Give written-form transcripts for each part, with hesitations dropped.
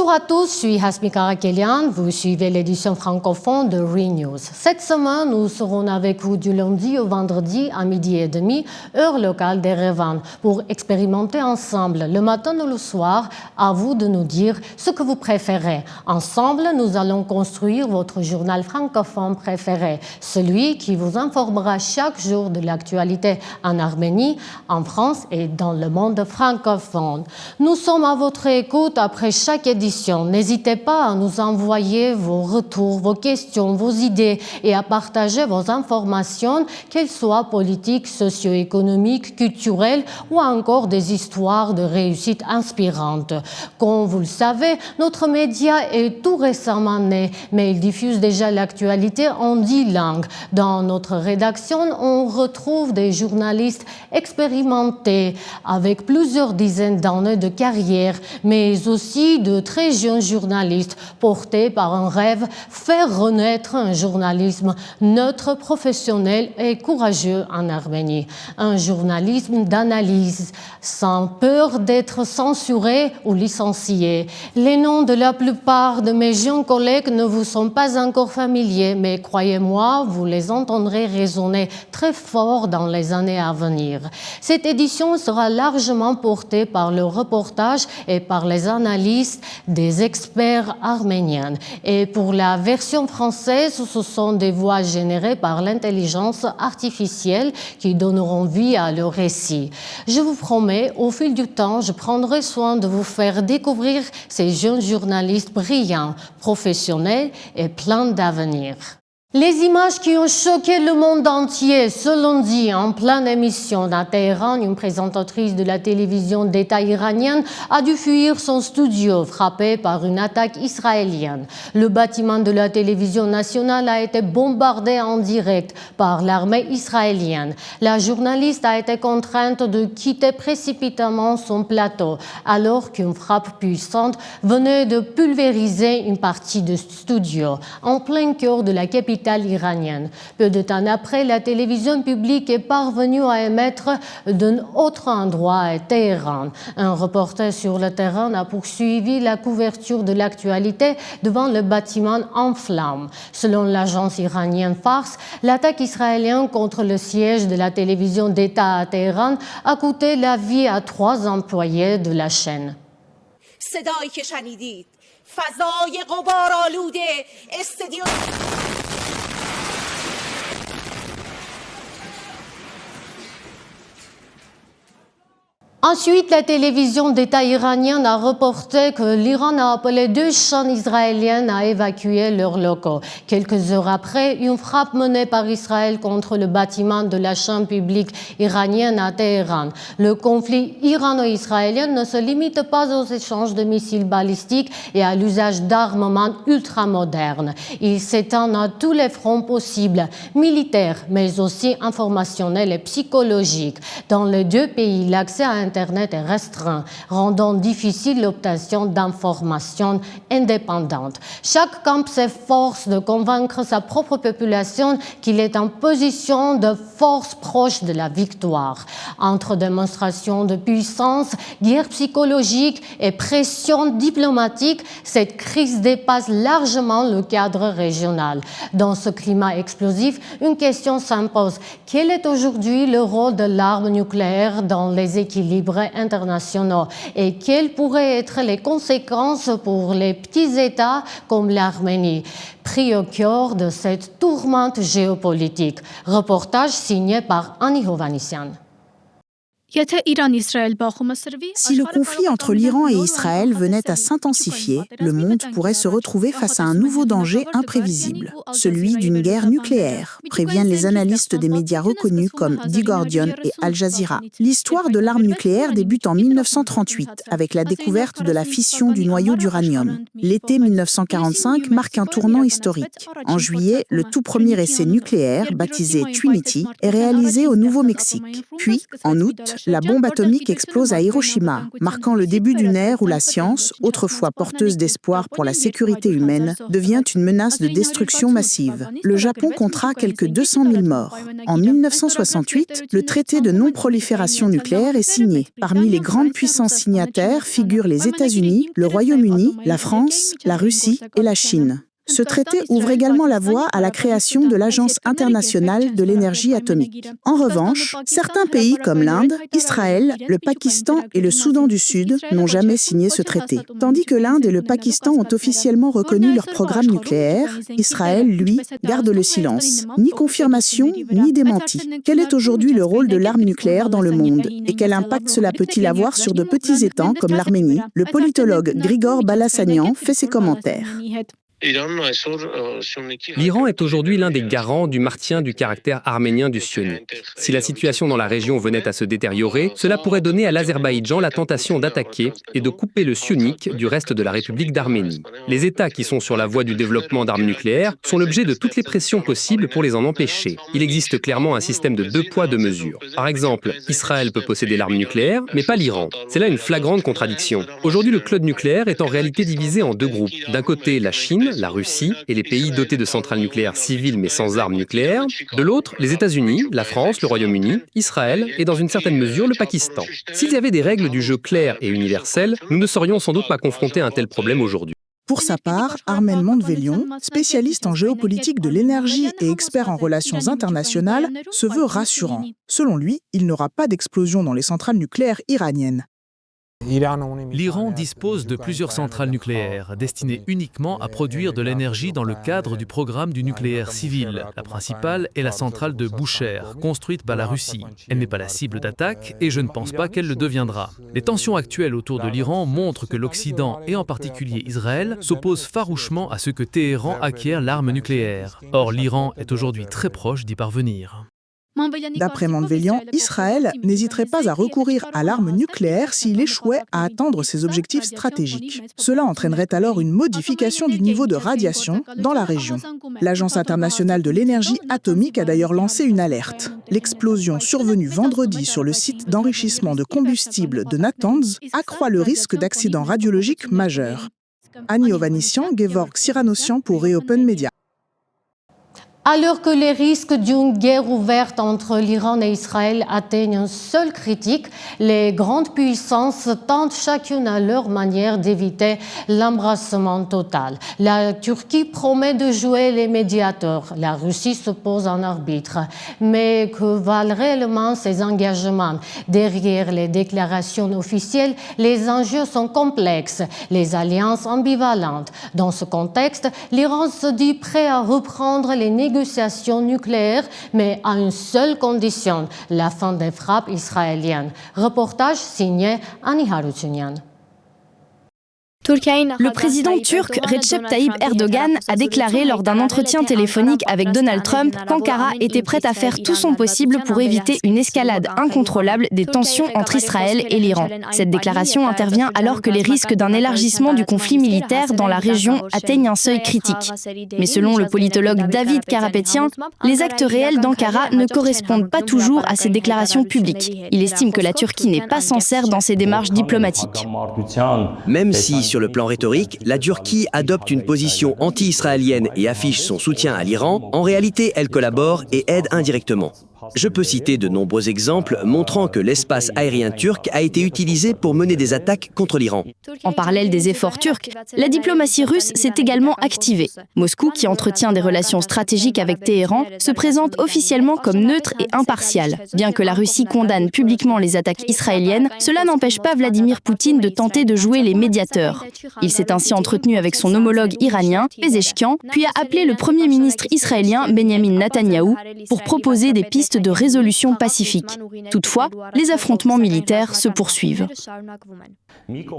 Bonjour à tous, je suis Hasmi Karakelian, vous suivez l'édition francophone de ReNews. Cette semaine, nous serons avec vous du lundi au vendredi à 12h30, heure locale d'Erevan, pour expérimenter ensemble le matin ou le soir. À vous de nous dire ce que vous préférez. Ensemble, nous allons construire votre journal francophone préféré, celui qui vous informera chaque jour de l'actualité en Arménie, en France et dans le monde francophone. Nous sommes à votre écoute après chaque édition. N'hésitez pas à nous envoyer vos retours, vos questions, vos idées et à partager vos informations, qu'elles soient politiques, socio-économiques, culturelles ou encore des histoires de réussite inspirantes. Comme vous le savez, notre média est tout récemment né, mais il diffuse déjà l'actualité en 10 langues. Dans notre rédaction, on retrouve des journalistes expérimentés avec plusieurs dizaines d'années de carrière, mais aussi de très jeunes journalistes portés par un rêve, faire renaître un journalisme neutre, professionnel et courageux en Arménie. Un journalisme d'analyse, sans peur d'être censuré ou licencié. Les noms de la plupart de mes jeunes collègues ne vous sont pas encore familiers, mais croyez-moi, vous les entendrez résonner très fort dans les années à venir. Cette édition sera largement portée par le reportage et par les analyses des experts arméniens. Et pour la version française, ce sont des voix générées par l'intelligence artificielle qui donneront vie à le récit. Je vous promets, au fil du temps, je prendrai soin de vous faire découvrir ces jeunes journalistes brillants, professionnels et pleins d'avenir. Les images qui ont choqué le monde entier ce lundi en pleine émission à Téhéran, une présentatrice de la télévision d'État iranienne a dû fuir son studio frappé par une attaque israélienne. Le bâtiment de la télévision nationale a été bombardé en direct par l'armée israélienne. La journaliste a été contrainte de quitter précipitamment son plateau alors qu'une frappe puissante venait de pulvériser une partie du studio en plein cœur de la capitale iranienne. Peu de temps après, la télévision publique est parvenue à émettre d'un autre endroit à Téhéran. Un reporter sur le terrain a poursuivi la couverture de l'actualité devant le bâtiment en flammes. Selon l'agence iranienne Fars, l'attaque israélienne contre le siège de la télévision d'État à Téhéran a coûté la vie à 3 employés de la chaîne. صدایی که شنیدید فضای غبارآلود استادیوم Ensuite, la télévision d'État iranienne a reporté que l'Iran a appelé 2 chaînes israéliennes à évacuer leurs locaux. Quelques heures après, une frappe menée par Israël contre le bâtiment de la chaîne publique iranienne à Téhéran. Le conflit irano-israélien ne se limite pas aux échanges de missiles balistiques et à l'usage d'armements ultramodernes. Il s'étend à tous les fronts possibles, militaires, mais aussi informationnels et psychologiques. Dans les 2 pays, l'accès à Internet est restreint, rendant difficile l'obtention d'informations indépendantes. Chaque camp s'efforce de convaincre sa propre population qu'il est en position de force proche de la victoire. Entre démonstrations de puissance, guerre psychologique et pression diplomatique, cette crise dépasse largement le cadre régional. Dans ce climat explosif, une question s'impose. Quel est aujourd'hui le rôle de l'arme nucléaire dans les équilibres internationaux et quelles pourraient être les conséquences pour les petits États comme l'Arménie, pris au cœur de cette tourmente géopolitique. Reportage signé par Annie Hovhannisyan. Si le conflit entre l'Iran et Israël venait à s'intensifier, le monde pourrait se retrouver face à un nouveau danger imprévisible, celui d'une guerre nucléaire, préviennent les analystes des médias reconnus comme The Guardian et Al Jazeera. L'histoire de l'arme nucléaire débute en 1938 avec la découverte de la fission du noyau d'uranium. L'été 1945 marque un tournant historique. En juillet, le tout premier essai nucléaire, baptisé Trinity, est réalisé au Nouveau-Mexique. Puis, en août, la bombe atomique explose à Hiroshima, marquant le début d'une ère où la science, autrefois porteuse d'espoir pour la sécurité humaine, devient une menace de destruction massive. Le Japon comptera quelques 200 000 morts. En 1968, le traité de non-prolifération nucléaire est signé. Parmi les grandes puissances signataires figurent les États-Unis, le Royaume-Uni, la France, la Russie et la Chine. Ce traité ouvre également la voie à la création de l'Agence internationale de l'énergie atomique. En revanche, certains pays comme l'Inde, Israël, le Pakistan et le Soudan du Sud n'ont jamais signé ce traité. Tandis que l'Inde et le Pakistan ont officiellement reconnu leur programme nucléaire, Israël, lui, garde le silence. Ni confirmation, ni démenti. Quel est aujourd'hui le rôle de l'arme nucléaire dans le monde? Et quel impact cela peut-il avoir sur de petits États comme l'Arménie? Le politologue Grigor Balassanian fait ses commentaires. L'Iran est aujourd'hui l'un des garants du maintien du caractère arménien du sionnisme. Si la situation dans la région venait à se détériorer, cela pourrait donner à l'Azerbaïdjan la tentation d'attaquer et de couper le sionnique du reste de la République d'Arménie. Les États qui sont sur la voie du développement d'armes nucléaires sont l'objet de toutes les pressions possibles pour les en empêcher. Il existe clairement un système de 2 poids 2 mesures. Par exemple, Israël peut posséder l'arme nucléaire, mais pas l'Iran. C'est là une flagrante contradiction. Aujourd'hui, le club nucléaire est en réalité divisé en 2 groupes. D'un côté, la Chine, la Russie et les pays dotés de centrales nucléaires civiles mais sans armes nucléaires. De l'autre, les États-Unis, la France, le Royaume-Uni, Israël et dans une certaine mesure le Pakistan. S'il y avait des règles du jeu claires et universelles, nous ne serions sans doute pas confrontés à un tel problème aujourd'hui. Pour sa part, Armen Mandvelion, spécialiste en géopolitique de l'énergie et expert en relations internationales, se veut rassurant. Selon lui, il n'y aura pas d'explosion dans les centrales nucléaires iraniennes. L'Iran dispose de plusieurs centrales nucléaires destinées uniquement à produire de l'énergie dans le cadre du programme du nucléaire civil. La principale est la centrale de Boucher, construite par la Russie. Elle n'est pas la cible d'attaque et je ne pense pas qu'elle le deviendra. Les tensions actuelles autour de l'Iran montrent que l'Occident, et en particulier Israël, s'opposent farouchement à ce que Téhéran acquiert l'arme nucléaire. Or, l'Iran est aujourd'hui très proche d'y parvenir. D'après Mandvelian, Israël n'hésiterait pas à recourir à l'arme nucléaire s'il échouait à atteindre ses objectifs stratégiques. Cela entraînerait alors une modification du niveau de radiation dans la région. L'Agence internationale de l'énergie atomique a d'ailleurs lancé une alerte. L'explosion survenue vendredi sur le site d'enrichissement de combustible de Natanz accroît le risque d'accident radiologique majeur. Annie Ovanessian, Gevorg Siranossian pour Reopen Media. Alors que les risques d'une guerre ouverte entre l'Iran et Israël atteignent un seuil critique, les grandes puissances tentent chacune à leur manière d'éviter l'embrassement total. La Turquie promet de jouer les médiateurs. La Russie se pose en arbitre. Mais que valent réellement ces engagements? Derrière les déclarations officielles, les enjeux sont complexes, les alliances ambivalentes. Dans ce contexte, l'Iran se dit prêt à reprendre les négociations nucléaires, mais à une seule condition, la fin des frappes israéliennes. Reportage signé Ani Harutyunyan. Le président turc Recep Tayyip Erdogan a déclaré lors d'un entretien téléphonique avec Donald Trump qu'Ankara était prête à faire tout son possible pour éviter une escalade incontrôlable des tensions entre Israël et l'Iran. Cette déclaration intervient alors que les risques d'un élargissement du conflit militaire dans la région atteignent un seuil critique. Mais selon le politologue David Karapetian, les actes réels d'Ankara ne correspondent pas toujours à ces déclarations publiques. Il estime que la Turquie n'est pas sincère dans ses démarches diplomatiques. Même si sur le plan rhétorique, la Turquie adopte une position anti-israélienne et affiche son soutien à l'Iran, en réalité, elle collabore et aide indirectement. Je peux citer de nombreux exemples montrant que l'espace aérien turc a été utilisé pour mener des attaques contre l'Iran. En parallèle des efforts turcs, la diplomatie russe s'est également activée. Moscou, qui entretient des relations stratégiques avec Téhéran, se présente officiellement comme neutre et impartial. Bien que la Russie condamne publiquement les attaques israéliennes, cela n'empêche pas Vladimir Poutine de tenter de jouer les médiateurs. Il s'est ainsi entretenu avec son homologue iranien, Pezeshkian, puis a appelé le premier ministre israélien Benyamin Netanyahou pour proposer des pistes de résolution pacifique. Toutefois, les affrontements militaires se poursuivent.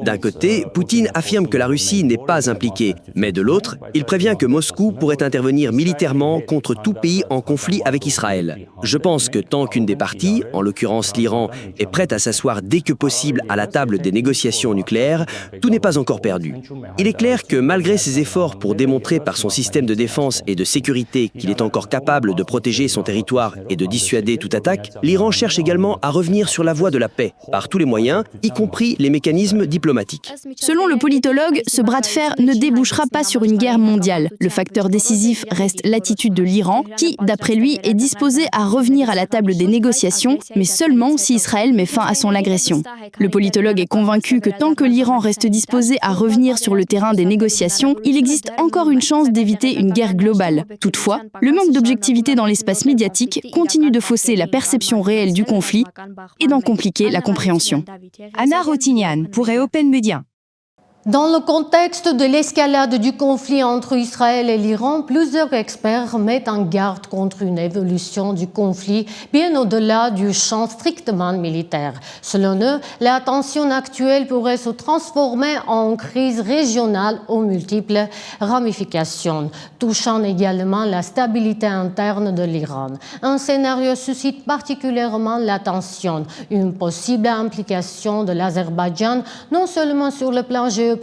D'un côté, Poutine affirme que la Russie n'est pas impliquée, mais de l'autre, il prévient que Moscou pourrait intervenir militairement contre tout pays en conflit avec Israël. Je pense que tant qu'une des parties, en l'occurrence l'Iran, est prête à s'asseoir dès que possible à la table des négociations nucléaires, tout n'est pas encore perdu. Il est clair que malgré ses efforts pour démontrer par son système de défense et de sécurité qu'il est encore capable de protéger son territoire et de dissuader dissuader toute attaque, l'Iran cherche également à revenir sur la voie de la paix, par tous les moyens, y compris les mécanismes diplomatiques. Selon le politologue, ce bras de fer ne débouchera pas sur une guerre mondiale. Le facteur décisif reste l'attitude de l'Iran, qui, d'après lui, est disposé à revenir à la table des négociations, mais seulement si Israël met fin à son agression. Le politologue est convaincu que tant que l'Iran reste disposé à revenir sur le terrain des négociations, il existe encore une chance d'éviter une guerre globale. Toutefois, le manque d'objectivité dans l'espace médiatique continue de fausser la perception réelle du conflit et d'en compliquer la compréhension. Anna Rotignan, pour Open Media. Dans le contexte de l'escalade du conflit entre Israël et l'Iran, plusieurs experts mettent en garde contre une évolution du conflit bien au-delà du champ strictement militaire. Selon eux, la tension actuelle pourrait se transformer en crise régionale aux multiples ramifications, touchant également la stabilité interne de l'Iran. Un scénario suscite particulièrement l'attention, une possible implication de l'Azerbaïdjan non seulement sur le plan géopolitique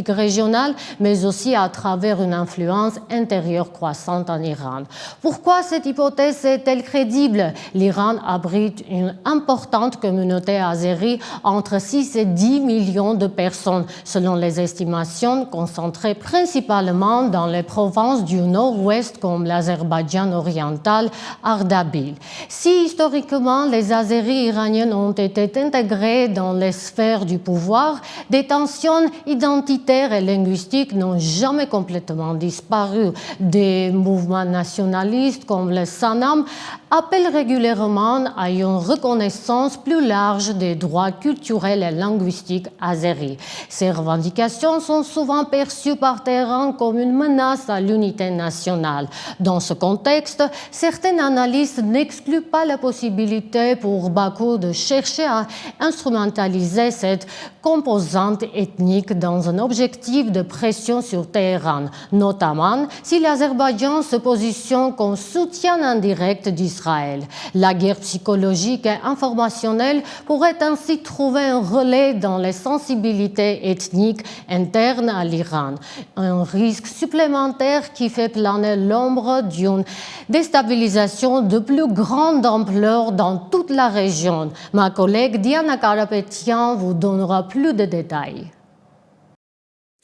régionale, mais aussi à travers une influence intérieure croissante en Iran. Pourquoi cette hypothèse est-elle crédible? L'Iran abrite une importante communauté azérie, entre 6 et 10 millions de personnes, selon les estimations, concentrées principalement dans les provinces du nord-ouest comme l'Azerbaïdjan oriental, Ardabil. Si historiquement les Azéris iraniens ont été intégrés dans les sphères du pouvoir, des tensions identitaires et linguistiques n'ont jamais complètement disparu. Des mouvements nationalistes comme le Sanam appellent régulièrement à une reconnaissance plus large des droits culturels et linguistiques azéris. Ces revendications sont souvent perçues par Téhéran comme une menace à l'unité nationale. Dans ce contexte, certains analystes n'excluent pas la possibilité pour Bakou de chercher à instrumentaliser cette composante ethnique dans un objectif de pression sur Téhéran, notamment si l'Azerbaïdjan se positionne comme soutien indirect d'Israël. La guerre psychologique et informationnelle pourrait ainsi trouver un relais dans les sensibilités ethniques internes à l'Iran, un risque supplémentaire qui fait planer l'ombre d'une déstabilisation de plus grande ampleur dans toute la région. Ma collègue Diana Karapetian vous donnera plus de détails.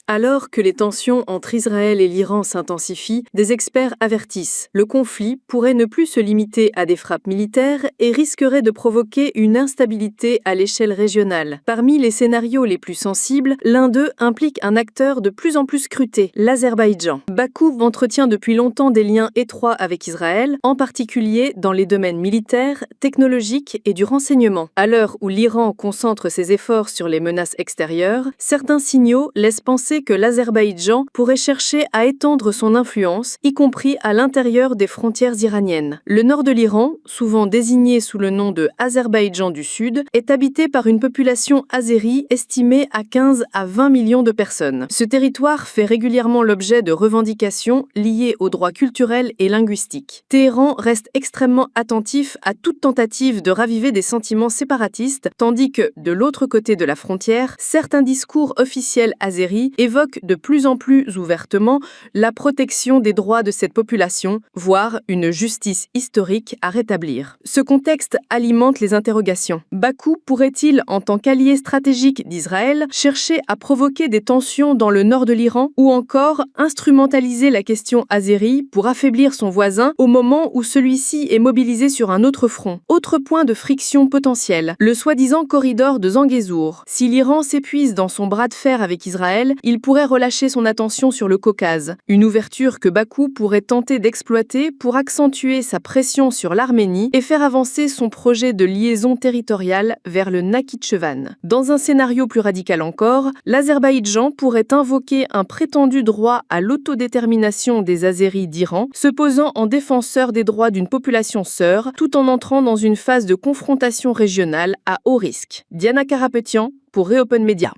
Alors que les tensions entre Israël et l'Iran s'intensifient, des experts avertissent. Le conflit pourrait ne plus se limiter à des frappes militaires et risquerait de provoquer une instabilité à l'échelle régionale. Parmi les scénarios les plus sensibles, l'un d'eux implique un acteur de plus en plus scruté, l'Azerbaïdjan. Bakou entretient depuis longtemps des liens étroits avec Israël, en particulier dans les domaines militaires, technologiques et du renseignement. À l'heure où l'Iran concentre ses efforts sur les menaces extérieures, certains signaux laissent penser que l'Azerbaïdjan pourrait chercher à étendre son influence, y compris à l'intérieur des frontières iraniennes. Le nord de l'Iran, souvent désigné sous le nom de Azerbaïdjan du Sud, est habité par une population azérie estimée à 15 à 20 millions de personnes. Ce territoire fait régulièrement l'objet de revendications liées aux droits culturels et linguistiques. Téhéran reste extrêmement attentif à toute tentative de raviver des sentiments séparatistes, tandis que, de l'autre côté de la frontière, certains discours officiels azéris évoque de plus en plus ouvertement la protection des droits de cette population, voire une justice historique à rétablir. Ce contexte alimente les interrogations. Bakou pourrait-il, en tant qu'allié stratégique d'Israël, chercher à provoquer des tensions dans le nord de l'Iran ou encore instrumentaliser la question azérie pour affaiblir son voisin au moment où celui-ci est mobilisé sur un autre front? Autre point de friction potentiel, le soi-disant corridor de Zangezur. Si l'Iran s'épuise dans son bras de fer avec Israël, il pourrait relâcher son attention sur le Caucase, une ouverture que Bakou pourrait tenter d'exploiter pour accentuer sa pression sur l'Arménie et faire avancer son projet de liaison territoriale vers le Nakhitchevan. Dans un scénario plus radical encore, l'Azerbaïdjan pourrait invoquer un prétendu droit à l'autodétermination des Azéris d'Iran, se posant en défenseur des droits d'une population sœur, tout en entrant dans une phase de confrontation régionale à haut risque. Diana Karapetian pour Open Media.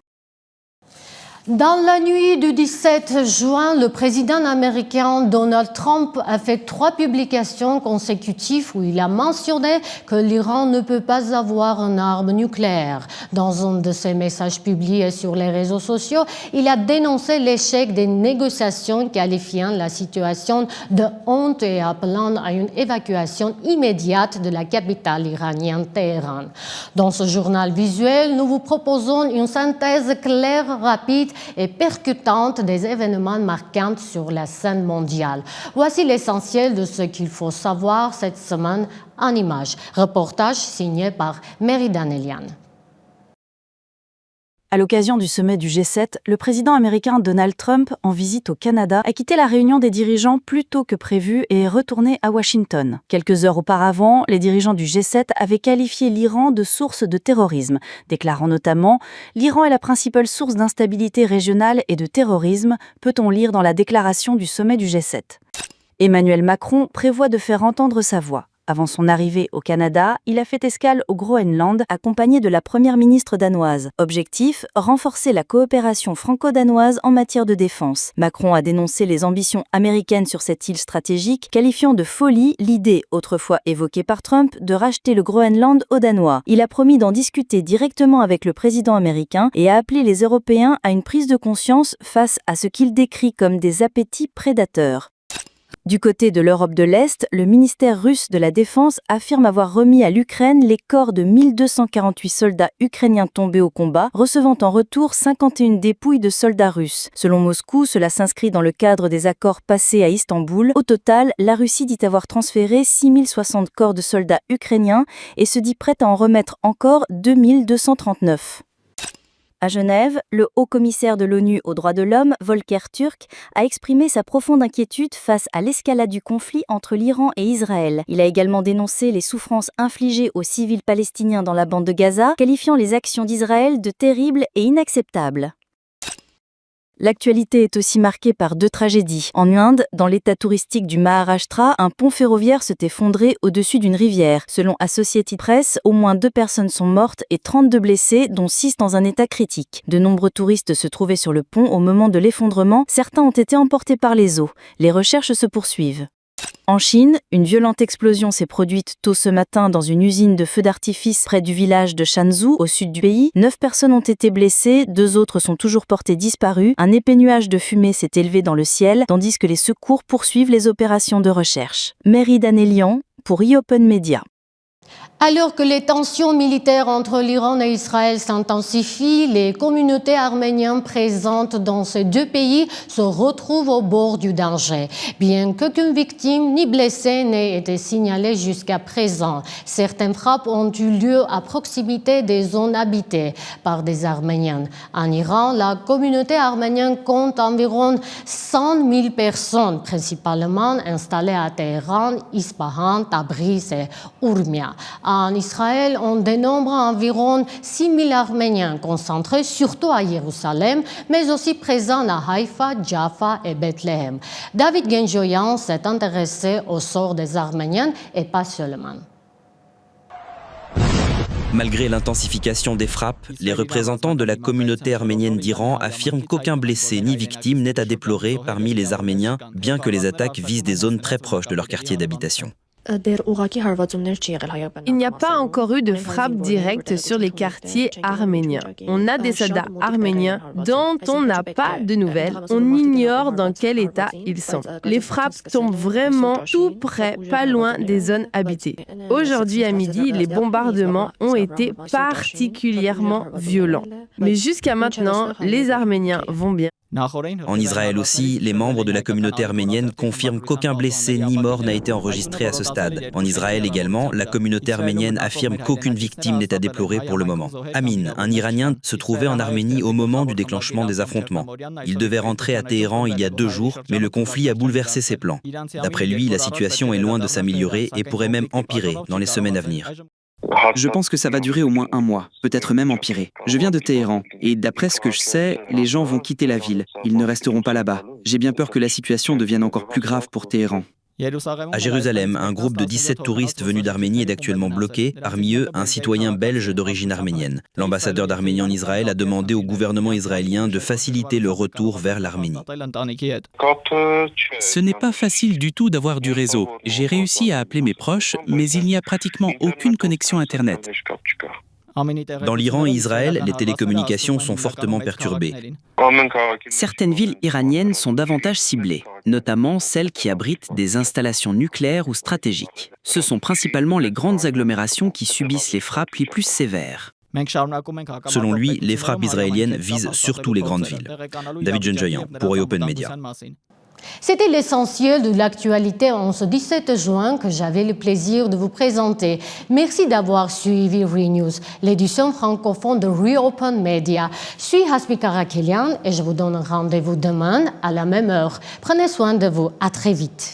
Dans la nuit du 17 juin, le président américain Donald Trump a fait 3 publications consécutives où il a mentionné que l'Iran ne peut pas avoir une arme nucléaire. Dans un de ses messages publiés sur les réseaux sociaux, il a dénoncé l'échec des négociations, qualifiant la situation de honte et appelant à une évacuation immédiate de la capitale iranienne Téhéran. Dans ce journal visuel, nous vous proposons une synthèse claire, rapide et percutante des événements marquants sur la scène mondiale. Voici l'essentiel de ce qu'il faut savoir cette semaine en images. Reportage signé par Mary Danelian. À l'occasion du sommet du G7, le président américain Donald Trump, en visite au Canada, a quitté la réunion des dirigeants plus tôt que prévu et est retourné à Washington. Quelques heures auparavant, les dirigeants du G7 avaient qualifié l'Iran de source de terrorisme, déclarant notamment « L'Iran est la principale source d'instabilité régionale et de terrorisme », peut-on lire dans la déclaration du sommet du G7. Emmanuel Macron prévoit de faire entendre sa voix. Avant son arrivée au Canada, il a fait escale au Groenland, accompagné de la première ministre danoise. Objectif, renforcer la coopération franco-danoise en matière de défense. Macron a dénoncé les ambitions américaines sur cette île stratégique, qualifiant de folie l'idée, autrefois évoquée par Trump, de racheter le Groenland aux Danois. Il a promis d'en discuter directement avec le président américain et a appelé les Européens à une prise de conscience face à ce qu'il décrit comme des appétits prédateurs. Du côté de l'Europe de l'Est, le ministère russe de la Défense affirme avoir remis à l'Ukraine les corps de 1248 soldats ukrainiens tombés au combat, recevant en retour 51 dépouilles de soldats russes. Selon Moscou, cela s'inscrit dans le cadre des accords passés à Istanbul. Au total, la Russie dit avoir transféré 6060 corps de soldats ukrainiens et se dit prête à en remettre encore 2239. À Genève, le haut-commissaire de l'ONU aux droits de l'homme, Volker Türk, a exprimé sa profonde inquiétude face à l'escalade du conflit entre l'Iran et Israël. Il a également dénoncé les souffrances infligées aux civils palestiniens dans la bande de Gaza, qualifiant les actions d'Israël de terribles et inacceptables. L'actualité est aussi marquée par 2 tragédies. En Inde, dans l'état touristique du Maharashtra, un pont ferroviaire s'est effondré au-dessus d'une rivière. Selon Associated Press, au moins 2 personnes sont mortes et 32 blessés, dont 6 dans un état critique. De nombreux touristes se trouvaient sur le pont au moment de l'effondrement. Certains ont été emportés par les eaux. Les recherches se poursuivent. En Chine, une violente explosion s'est produite tôt ce matin dans une usine de feux d'artifice près du village de Shanzhou, au sud du pays. 9 personnes ont été blessées, 2 autres sont toujours portées disparues. Un épais nuage de fumée s'est élevé dans le ciel, tandis que les secours poursuivent les opérations de recherche. Mary Danelian pour eOpen Media. Alors que les tensions militaires entre l'Iran et Israël s'intensifient, les communautés arméniennes présentes dans ces 2 pays se retrouvent au bord du danger. Bien qu'aucune victime ni blessé n'ait été signalée jusqu'à présent, certaines frappes ont eu lieu à proximité des zones habitées par des Arméniens. En Iran, la communauté arménienne compte environ 100 000 personnes, principalement installées à Téhéran, Ispahan, Tabriz et Urmia. En Israël, on dénombre environ 6 000 Arméniens concentrés surtout à Jérusalem, mais aussi présents à Haïfa, Jaffa et Bethléem. David Genjoyan s'est intéressé au sort des Arméniens et pas seulement. Malgré l'intensification des frappes, les représentants de la communauté arménienne d'Iran affirment qu'aucun blessé ni victime n'est à déplorer parmi les Arméniens, bien que les attaques visent des zones très proches de leur quartier d'habitation. Il n'y a pas encore eu de frappe directe sur les quartiers arméniens. On a des soldats arméniens dont on n'a pas de nouvelles. On ignore dans quel état ils sont. Les frappes tombent vraiment tout près, pas loin des zones habitées. Aujourd'hui à midi, les bombardements ont été particulièrement violents. Mais jusqu'à maintenant, les Arméniens vont bien. En Israël aussi, les membres de la communauté arménienne confirment qu'aucun blessé ni mort n'a été enregistré à ce stade. En Israël également, la communauté arménienne affirme qu'aucune victime n'est à déplorer pour le moment. Amin, un Iranien, se trouvait en Arménie au moment du déclenchement des affrontements. Il devait rentrer à Téhéran il y a 2 jours, mais le conflit a bouleversé ses plans. D'après lui, la situation est loin de s'améliorer et pourrait même empirer dans les semaines à venir. Je pense que ça va durer au moins 1 mois, peut-être même empirer. Je viens de Téhéran, et d'après ce que je sais, les gens vont quitter la ville. Ils ne resteront pas là-bas. J'ai bien peur que la situation devienne encore plus grave pour Téhéran. À Jérusalem, un groupe de 17 touristes venus d'Arménie est actuellement bloqué, parmi eux un citoyen belge d'origine arménienne. L'ambassadeur d'Arménie en Israël a demandé au gouvernement israélien de faciliter le retour vers l'Arménie. Ce n'est pas facile du tout d'avoir du réseau. J'ai réussi à appeler mes proches, mais il n'y a pratiquement aucune connexion Internet. Dans l'Iran et Israël, les télécommunications sont fortement perturbées. Certaines villes iraniennes sont davantage ciblées, notamment celles qui abritent des installations nucléaires ou stratégiques. Ce sont principalement les grandes agglomérations qui subissent les frappes les plus sévères. Selon lui, les frappes israéliennes visent surtout les grandes villes. David Genjoyan, pour Open Media. C'était l'essentiel de l'actualité en ce 17 juin que j'avais le plaisir de vous présenter. Merci d'avoir suivi ReNews, l'édition francophone de Reopen Media. Je suis Hasbi Karakelian et je vous donne rendez-vous demain à la même heure. Prenez soin de vous. À très vite.